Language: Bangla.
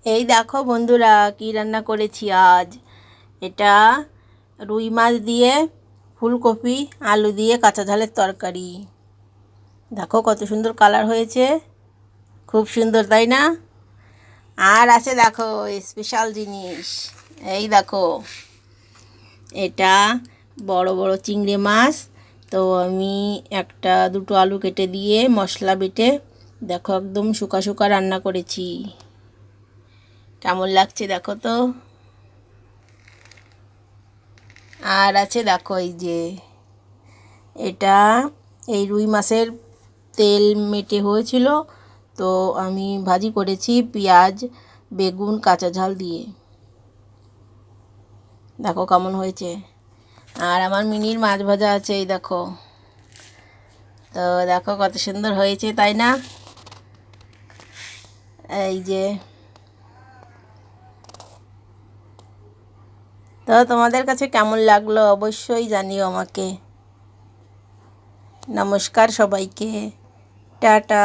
এই দেখো বন্ধুরা, কি রান্না করেছি আজ। এটা রুই মাছ দিয়ে ফুলকপি আলু দিয়ে কাঁচা ঝালের তরকারি। দেখো কত সুন্দর কালার হয়েছে, খুব সুন্দর তাই না? আর আছে দেখো স্পেশাল জিনিস, এই দেখো এটা বড় বড় চিংড়ি মাছ। তো আমি একটা দুটো আলু কেটে দিয়ে মশলা বেটে দেখো একদম শুকা শুকা রান্না করেছি। কেমন লাগছে দেখো তো। আর আছে দেখো এই যে এটা এই রুই মাছের তেল মেটে হয়েছিল, তো আমি ভাজি করেছি পেঁয়াজ বেগুন কাঁচা ঝাল দিয়ে। দেখো কেমন হয়েছে। আর আমার মিনির মাছ ভাজা আছে, এই দেখো। তো দেখো কত সুন্দর হয়েছে তাই না? এই যে, তো তোমাদের কাছে কেমন লাগলো অবশ্যই জানিও আমাকে। নমস্কার সবাইকে, টাটা।